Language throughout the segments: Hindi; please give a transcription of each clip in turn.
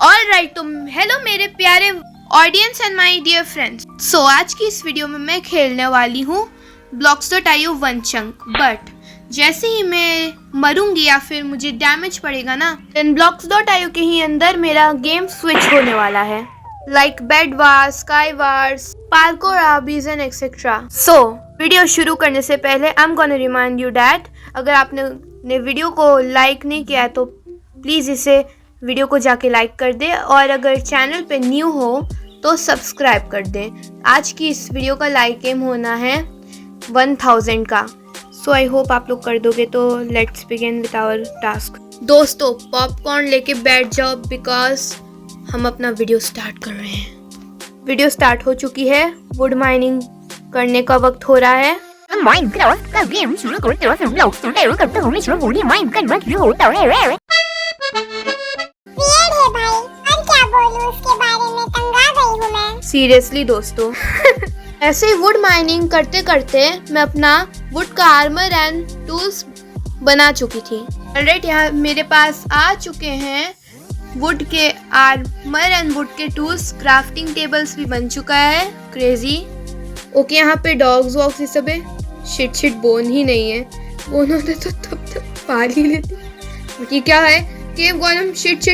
ऑलराइट, तो हेलो मेरे प्यारे audience and my dear friends. So आज की इस वीडियो में मैं खेलने वाली हूँ Blocks.io वन चंक। बट जैसे ही मैं मरूंगी या फिर मुझे डैमेज पड़ेगा ना, देन Blocks.io के ही अंदर मेरा गेम स्विच होने वाला है, like bed wars, sky wars, parkour आबीज एंड एक्सेट्रा। सो वीडियो शुरू करने से पहले I am gonna remind you that अगर आपने वीडियो को लाइक नहीं किया तो प्लीज़ इसे वीडियो को जाके लाइक कर दे, और अगर चैनल पे न्यू हो तो सब्सक्राइब कर दे। आज की इस वीडियो का लाइक एम होना है 1000 का। सो आई होप आप लोग कर दोगे। तो let's begin with our task. दोस्तों पॉपकॉर्न लेके बैठ जाओ बिकॉज हम अपना वीडियो स्टार्ट कर रहे हैं। वीडियो स्टार्ट हो चुकी है। वुड माइनिंग करने का वक्त हो रहा है। Minecraft का गेम शुरू करते हो, Blocks.io करते हो, मैं बोली Minecraft शुरू होता है। वियर्ड है भाई, और क्या बोलूं उसके बारे में, तंगा गई हूं मैं। सीरियसली दोस्तों ऐसे ही वुड माइनिंग करते करते मैं अपना वुड का आर्मर एंड टूल्स बना चुकी थी। ऑलराइट, यहाँ मेरे पास आ चुके हैं वुड के आर्मर एंड वुड के टूल्स। क्राफ्टिंग टेबल्स भी बन चुका है। क्रेजी। ओके, यहाँ पे डॉग्स वॉग्स ये सब है। शिट बोन ही नहीं है। बोन होते तो तब तक पाल ही लेते। ये क्या है? केव गोलम। शिट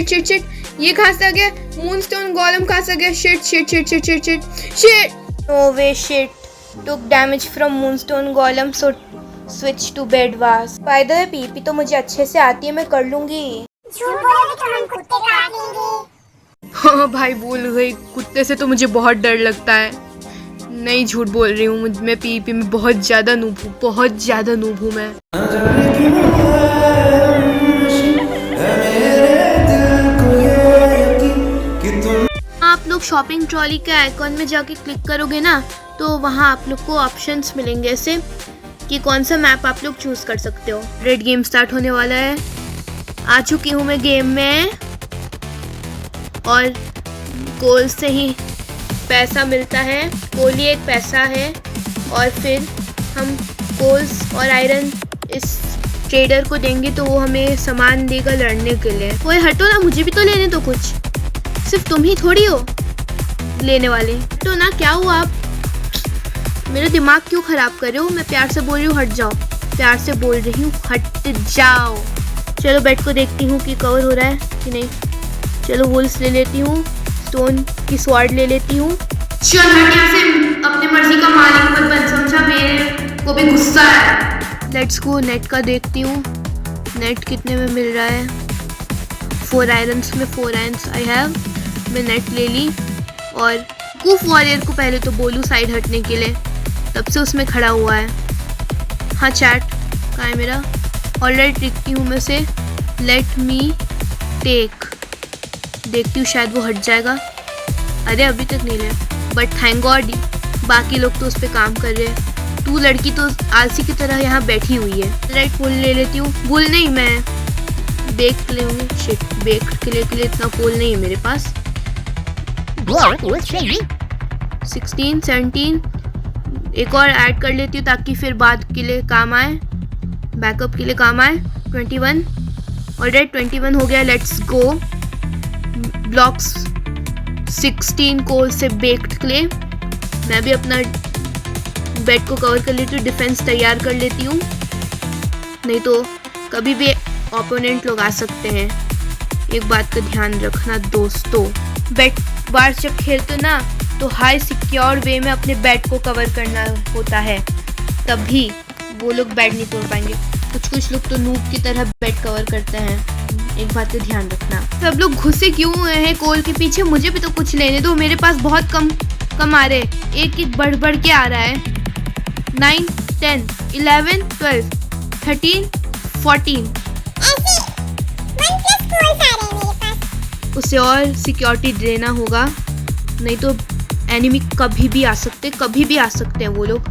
ये कहाँ से आ गया? मूनस्टोन गोलम कहाँ से आ गया? Shit no way. Shit took damage from moonstone golem, so switch to bed wars. By the way पीपी तो मुझे अच्छे से आती है, मैं कर लूंगी। झूठ बोलोगे तो हम कुत्ते काट लेंगे। हाँ भाई भूल गई, कुत्ते से तो मुझे बहुत डर लगता है। नहीं झूठ बोल रही हूँ, मैं पीपी में बहुत ज्यादा नूब हूँ मैं। आप लोग शॉपिंग ट्रॉली के आइकॉन में जाके क्लिक करोगे ना, तो वहाँ आप लोग को ऑप्शंस मिलेंगे ऐसे कि कौन सा मैप आप लोग चूज कर सकते हो। रेड गेम स्टार्ट होने वाला है। आ चुकी हूँ मैं गेम में, और गोल से ही पैसा मिलता है। कोल ही एक पैसा है, और फिर हम कोल्स और आयरन इस ट्रेडर को देंगे तो वो हमें सामान देगा लड़ने के लिए। कोई हटो ना, मुझे भी तो लेने दो कुछ। सिर्फ तुम ही थोड़ी हो लेने वाले। हटो ना, क्या हुआ आप? मेरा दिमाग क्यों खराब कर रहे हो? मैं प्यार से बोल रही हूँ हट जाओ। प्यार से बोल रही हूँ हट जाओ। चलो बेड को देखती हूँ कि कवर हो रहा है कि नहीं। चलो वुल्स ले लेती हूँ, स्टोन की स्वॉर्ड ले लेती हूँ। चल से अपने मर्जी का मालिक मत बन, समझा? मेरे को भी गुस्सा है। Let's go. नेट का देखती हूँ, नेट कितने में मिल रहा है। 4 आयरन्स में 4 आयरन्स आई हैव। मैं नेट ले ली, और कूफ वॉरियर को पहले तो बोलूँ साइड हटने के लिए, तब से उसमें खड़ा हुआ है। हाँ चैट कहाँ है मेरा? ऑलराइट, लिखती हूँ मैं से लेट मी टेक। देखती हूँ शायद वो हट जाएगा। अरे अभी तक नहीं ले, बट थैंक गॉड बाकी लोग तो उस पर काम कर रहे हैं। तू लड़की तो आलसी की तरह यहाँ बैठी हुई है। राइट, वुल ले लेती हूँ। वुल नहीं, मैं बेक ले लूँगी। शिट, बेक के लिए इतना कोल नहीं है मेरे पास। 16 17 एक और ऐड कर लेती हूँ ताकि फिर बाद के लिए काम आए, बैकअप के लिए काम आए। 21 ऑलराइट, 21 हो गया। Let's go. ब्लॉक्स 16 कोल से बेक्ड क्ले। मैं भी अपना बेड को कवर कर लेती हूँ, डिफेंस तैयार कर लेती हूँ, नहीं तो कभी भी ओपोनेंट लोग आ सकते हैं। एक बात का ध्यान रखना दोस्तों, बेड बार जब खेलते ना तो हाई सिक्योर वे में अपने बेड को कवर करना होता है, तभी वो लोग बेड नहीं तोड़ पाएंगे। कुछ लोग तो नूब की तरह बेड कवर करते हैं, एक बात का ध्यान रखना। सब लोग घुसे क्यों हुए हैं कोल के पीछे? मुझे भी तो कुछ लेने दो, मेरे पास बहुत कम आ रहे। एक बढ़ के आ रहा है। 9 10 11 12 13 14 ऐसे 1+ कोल्स आ रहे हैं मेरे पास। उसे और सिक्योरिटी देना होगा, नहीं तो एनिमी कभी भी आ सकते हैं। वो लोग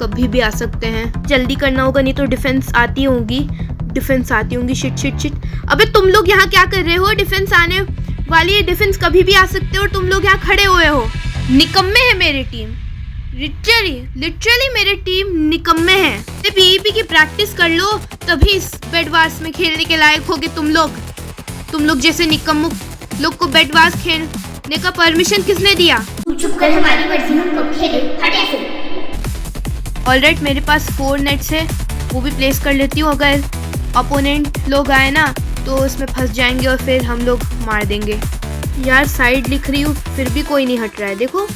कभी भी आ सकते हैं। जल्दी करना होगा, नहीं तो डिफेंस आती होंगी। शिट। अबे तुम लोग यहाँ क्या कर रहे हो? डिफेंस आने वाली है। डिफेंस कभी भी आ सकते हो और तुम लोग यहाँ खड़े हुए हो। निकम्मे है मेरी टीम, लिटरली मेरी टीम निकम्मे है। पीवीपी की प्रैक्टिस कर लो, तभी इस बेड वार्स में खेलने के लायक होगे तुम लोग जैसे निकम्मों लोग को बेटवास खेलने का परमिशन किसने दिया? तू चुप कर, हमारी मर्जी, हम कब खेले, हट ऐसे। ऑलराइट, मेरे पास 4 नेट्स है, वो भी प्लेस कर लेती हूँ। अगर अपोनेंट लोग आए ना तो उसमें फंस जाएंगे और फिर हम लोग मार देंगे। यार साइड लिख रही हूँ फिर भी कोई नहीं हट रहा है, देखो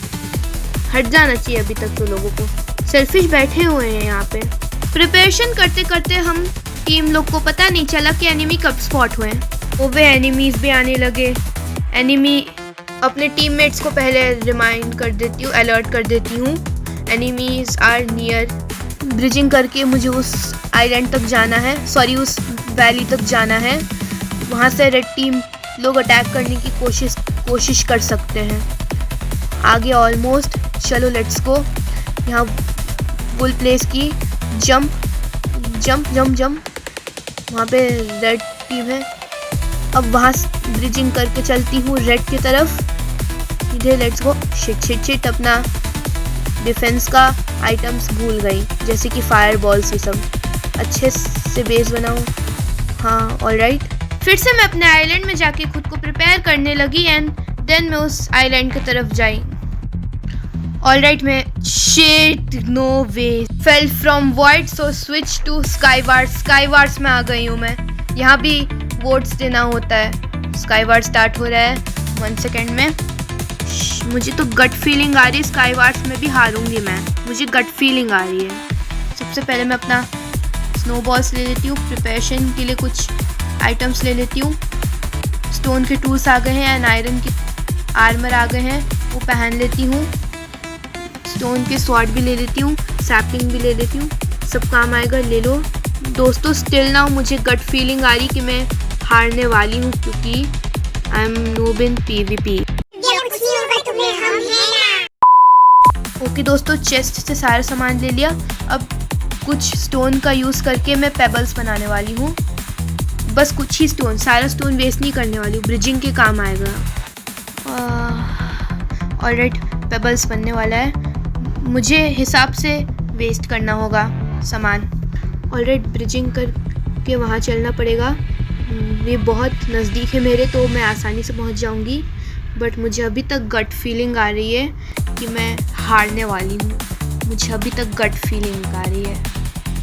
हट जाना चाहिए अभी तक तो लोगों को। सेल्फिश बैठे हुए हैं यहाँ पे। प्रिपरेशन करते करते हम टीम लोग को पता नहीं चला कि एनिमी कब स्पॉट हुए। वो वे एनिमीज भी आने लगे। एनिमी अपने टीममेट्स को पहले रिमाइंड कर देती हूँ, अलर्ट कर देती हूँ, एनिमीज आर नियर। ब्रिजिंग करके मुझे उस आइलैंड तक जाना है, सॉरी उस वैली तक जाना है। वहाँ से रेड टीम लोग अटैक करने की कोशिश कर सकते हैं। आगे ऑलमोस्ट, चलो लेट्स गो। यहाँ बुल प्लेस की, जंप जंप जंप जंप, वहाँ पे रेड टीम है। अब वहाँ ब्रिजिंग करके चलती हूँ रेड की तरफ। इधर let's go. Shit shit shit, अपना डिफेंस का आइटम्स भूल गई, जैसे कि फायर बॉल्स, ये सब। अच्छे से बेस बनाओ। हाँ ऑलराइट, फिर से मैं अपने आइलैंड में जाके खुद को प्रिपेयर करने लगी एंड देन मैं उस आइलैंड की तरफ जाई। ऑलराइट, मैं shit no way, fell from void so switch to skywars. Skywars में आ गई हूँ मैं। यहाँ भी वोट्स देना होता है। स्काईवार्स स्टार्ट हो रहा है 1 सेकेंड में। मुझे तो गट फीलिंग आ रही है, स्काईवार्स में भी हारूंगी मैं, मुझे गट फीलिंग आ रही है। सबसे पहले मैं अपना स्नोबॉल्स ले लेती हूँ, प्रिपरेशन के लिए कुछ आइटम्स ले लेती हूँ। स्टोन के टूल्स आ गए हैं एंड आयरन के आर्मर आ गए हैं, वो पहन लेती हूँ। स्टोन के स्वॉर्ड भी ले लेती हूँ, सैपलिंग भी ले लेती हूँ, सब काम आएगा, ले लो। दोस्तों स्टिल नाउ मुझे गट फीलिंग आ रही कि मैं हारने वाली हूँ, क्योंकि I am noob in PvP। ये कुछ नहीं होगा तुम्हें, हम हैं ना। ओके दोस्तों, चेस्ट से सारा सामान ले लिया। अब कुछ स्टोन का यूज़ करके मैं पेबल्स बनाने वाली हूँ। बस कुछ ही स्टोन, सारा स्टोन वेस्ट नहीं करने वाली हूँ, ब्रिजिंग के काम आएगा। ऑलराइट, पेबल्स बनने वाला है। मुझे हिसाब से वेस्ट करना होगा सामान। ऑलराइट, ब्रिजिंग करके वहाँ चलना पड़ेगा। ये बहुत नज़दीक है मेरे, तो मैं आसानी से पहुँच जाऊँगी। बट मुझे अभी तक गट फीलिंग आ रही है कि मैं हारने वाली हूँ। मुझे अभी तक गट फीलिंग आ रही है।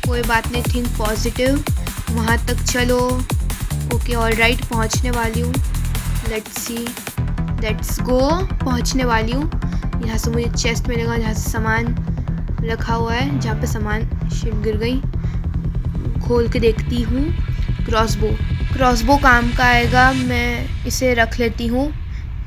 कोई बात नहीं, थिंक पॉजिटिव। वहाँ तक चलो। ओके ऑलराइट, पहुँचने वाली हूँ। Let's see, let's go. पहुँचने वाली हूँ। यहाँ से मुझे चेस्ट मिलेगा जहाँ से सामान रखा हुआ है, जहाँ पे सामान शिट गिर गई। खोल के देखती हूँ। क्रॉसबो काम का आएगा, मैं इसे रख लेती हूँ।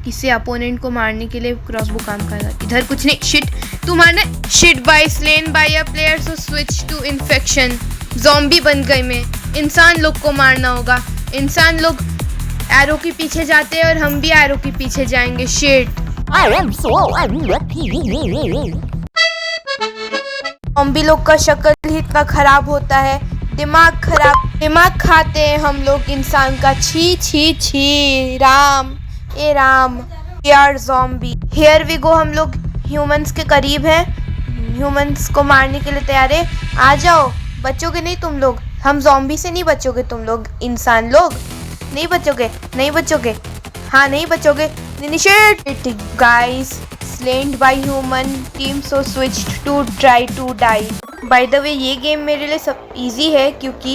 किसी अपोनेंट को मारने के लिए क्रॉसबो काम का आएगा। इधर कुछ नहीं, शिट तू मारने। Shit by slain by a player so switch to infection. Zombie बन गई मैं। इंसान लोग को मारना होगा। इंसान लोग एरो के पीछे जाते हैं और हम भी एरो के पीछे जाएंगे। Shit, I am so unlucky. Zombie लोग का शक्ल ही इतना खराब होता है, दिमाग खराब, दिमाग खाते हैं हम लोग इंसान का। छी छी छी, राम ए राम, यार ज़ॉम्बी। हियर वी गो, हम लोग ह्यूमंस के करीब हैं। ह्यूमंस को मारने के लिए तैयार है। आ जाओ, बचोगे नहीं तुम लोग। हम ज़ॉम्बी से नहीं बचोगे तुम लोग, इंसान लोग नहीं बचोगे, नहीं बचोगे, हाँ नहीं बचोगे। Initiate guys, slain by human team so switched to try to die. By the way, ये गेम मेरे लिए सब इजी है क्योंकि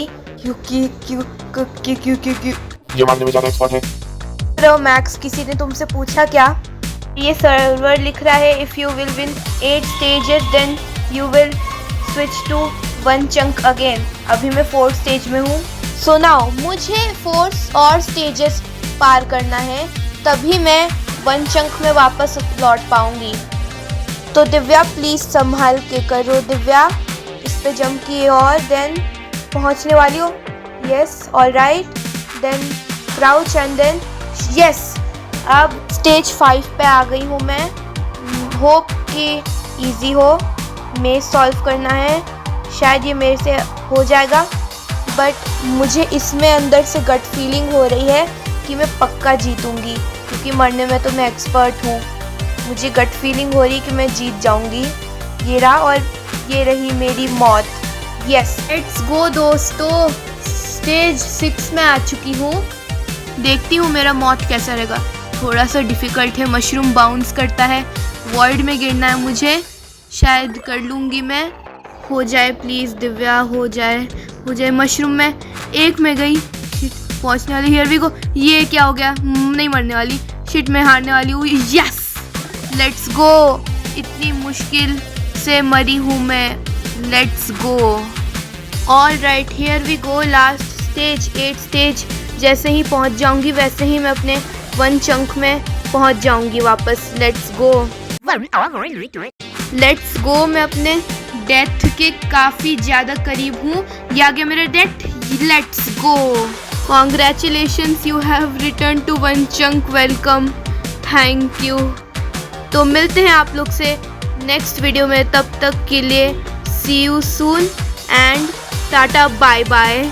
ये मामले में ज़्यादा एक्सपर्ट है। तो मैक्स, किसी ने तुमसे पूछा क्या? ये सर्वर लिख रहा है if you will win 8 stages then you will switch to 1 chunk again. अभी मैं 4th स्टेज में हूँ। So now मुझे 4 और स्टेजेस पार करना है, तभी मैं 1 चंक में वापस लौट पाऊंगी। तो दिव्या प्लीज संभाल के करो। दिव्या इस पे जंप किए और देन पहुंचने वाली हो। Yes alright, then crouch and then yes. अब स्टेज 5 पे आ गई हूँ मैं। होप कि इजी हो। मेज सॉल्व करना है, शायद ये मेरे से हो जाएगा। बट मुझे इसमें अंदर से गट फीलिंग हो रही है कि मैं पक्का जीतूंगी, क्योंकि मरने में तो मैं एक्सपर्ट हूँ। मुझे गट फीलिंग हो रही कि मैं जीत जाऊंगी। ये रहा, और ये रही मेरी मौत। यस, लेट्स गो दोस्तों। स्टेज 6 में आ चुकी हूँ। देखती हूँ मेरा मौत कैसा रहेगा। थोड़ा सा डिफ़िकल्ट है। मशरूम बाउंस करता है, वॉइड में गिरना है मुझे, शायद कर लूँगी मैं। हो जाए प्लीज़ दिव्या, हो जाए। मशरूम में एक में गई, शिट पहुँचने वाली। Here we go. ये क्या हो गया? नहीं मरने वाली, शिट मैं हारने वाली हूँ। Yes, let's go. इतनी मुश्किल से मरी हूँ मैं, let's go. All right, here we go. Last stage, 8 stage. जैसे ही पहुँच जाऊँगी वैसे ही मैं अपने 1 चंक में पहुँच जाऊँगी वापस। Let's go, let's go. मैं अपने डेथ के काफ़ी ज़्यादा करीब हूँ। ये आ गया मेरा death. Let's go. Congratulations, you have return to 1 chunk. Welcome, thank you. तो मिलते हैं आप लोग से नेक्स्ट वीडियो में। तब तक के लिए see you soon and tata bye bye.